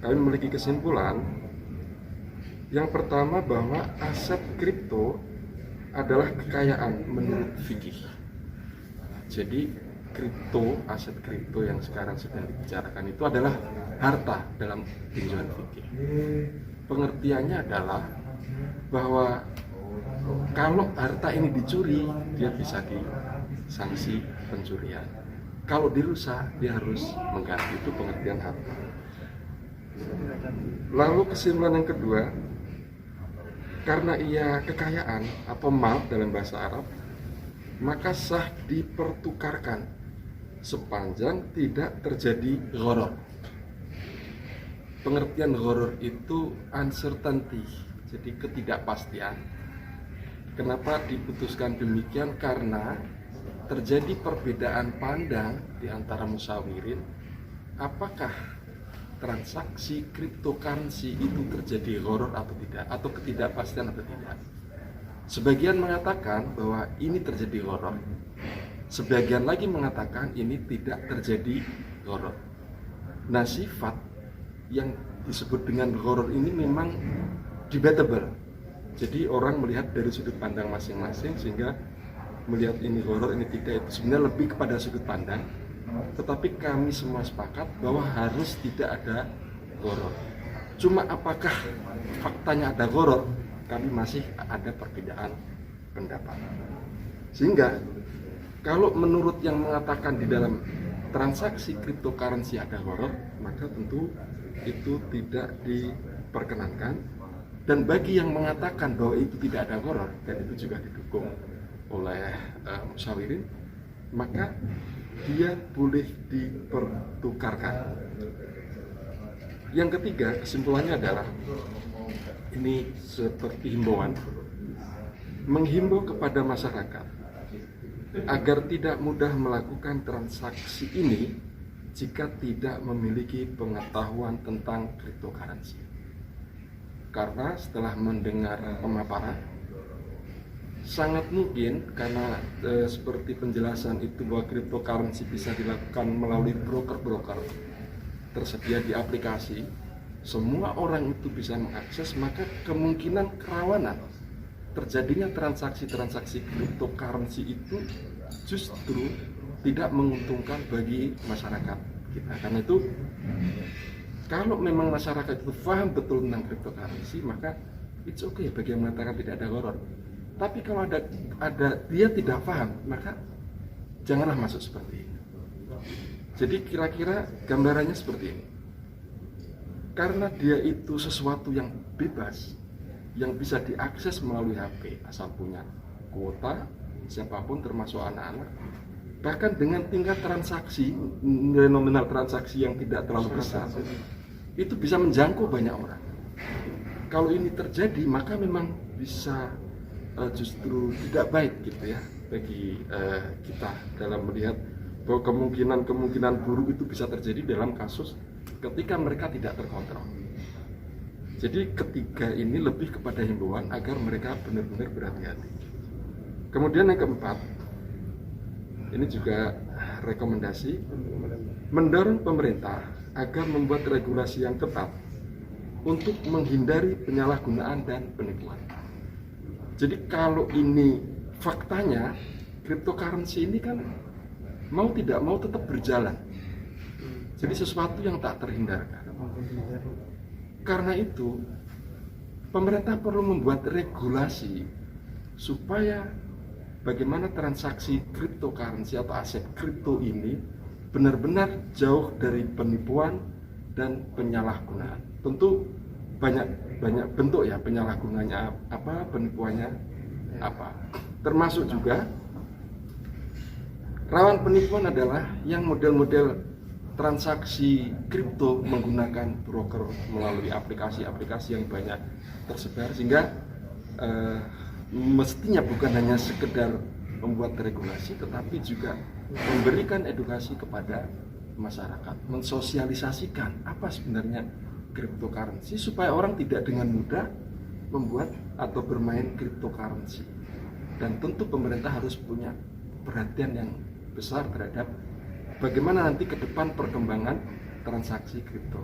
kami memiliki kesimpulan yang pertama bahwa aset kripto adalah kekayaan menurut fikih. Jadi aset kripto yang sekarang sedang dibicarakan itu adalah harta dalam tinjauan fikih. Pengertiannya adalah bahwa kalau harta ini dicuri, dia bisa disanksi pencurian. Kalau dirusak, dia harus mengganti. Itu pengertian harta. Lalu kesimpulan yang kedua, karena ia kekayaan atau mal dalam bahasa Arab, maka sah dipertukarkan sepanjang tidak terjadi gharar. Pengertian gharar itu uncertainty, jadi ketidakpastian. Kenapa diputuskan demikian? Karena terjadi perbedaan pandang di antara musyawirin apakah transaksi cryptocurrency itu terjadi gharar atau tidak, atau ketidakpastian atau tidak. Sebagian mengatakan bahwa ini terjadi gharar, sebagian lagi mengatakan ini tidak terjadi gharar. Nah, sifat yang disebut dengan gharar ini memang debatable. Jadi orang melihat dari sudut pandang masing-masing, sehingga melihat ini gharar, ini tidak, itu sebenarnya lebih kepada sudut pandang. Tetapi kami semua sepakat bahwa harus tidak ada gharar. Cuma apakah faktanya ada gharar, kami masih ada perbedaan pendapat. Sehingga kalau menurut yang mengatakan di dalam transaksi cryptocurrency ada gharar, maka tentu itu tidak diperkenankan. Dan bagi yang mengatakan bahwa itu tidak ada gharar, dan itu juga didukung oleh musyawirin, maka dia boleh dipertukarkan. Yang ketiga, kesimpulannya adalah ini seperti himbauan, menghimbau kepada masyarakat agar tidak mudah melakukan transaksi ini jika tidak memiliki pengetahuan tentang cryptocurrency. Karena setelah mendengar pemaparan, sangat mungkin karena seperti penjelasan itu bahwa cryptocurrency bisa dilakukan melalui broker-broker tersedia di aplikasi, semua orang itu bisa mengakses, maka kemungkinan kerawanan terjadinya transaksi-transaksi cryptocurrency itu justru tidak menguntungkan bagi masyarakat kita. Karena itu kalau memang masyarakat itu paham betul tentang cryptocurrency, maka it's okay bagi yang mengatakan tidak ada gharar. Tapi kalau ada dia tidak paham, maka janganlah masuk seperti ini. Jadi kira-kira gambarannya seperti ini. Karena dia itu sesuatu yang bebas, yang bisa diakses melalui HP, asal punya kuota, siapapun termasuk anak-anak. Bahkan dengan tingkat transaksi, nilai nominal transaksi yang tidak terlalu besar, itu bisa menjangkau banyak orang. Kalau ini terjadi, maka memang bisa justru tidak baik gitu ya bagi kita dalam melihat bahwa kemungkinan buruk itu bisa terjadi dalam kasus ketika mereka tidak terkontrol. Jadi ketiga ini lebih kepada himbauan agar mereka benar-benar berhati-hati. Kemudian yang keempat, ini juga rekomendasi, mendorong pemerintah agar membuat regulasi yang ketat untuk menghindari penyalahgunaan dan penipuan. Jadi kalau ini faktanya, cryptocurrency ini kan mau tidak mau tetap berjalan. Jadi sesuatu yang tak terhindarkan. Karena itu, pemerintah perlu membuat regulasi supaya bagaimana transaksi cryptocurrency atau aset kripto ini benar-benar jauh dari penipuan dan penyalahgunaan. Tentu banyak bentuk ya penyalahgunaannya apa, penipuannya apa. Termasuk juga rawan penipuan adalah yang model-model transaksi kripto menggunakan broker melalui aplikasi-aplikasi yang banyak tersebar, sehingga mestinya bukan hanya sekedar membuat regulasi, tetapi juga memberikan edukasi kepada masyarakat, mensosialisasikan apa sebenarnya cryptocurrency supaya orang tidak dengan mudah membuat atau bermain cryptocurrency. Dan tentu pemerintah harus punya perhatian yang besar terhadap bagaimana nanti ke depan perkembangan transaksi kripto.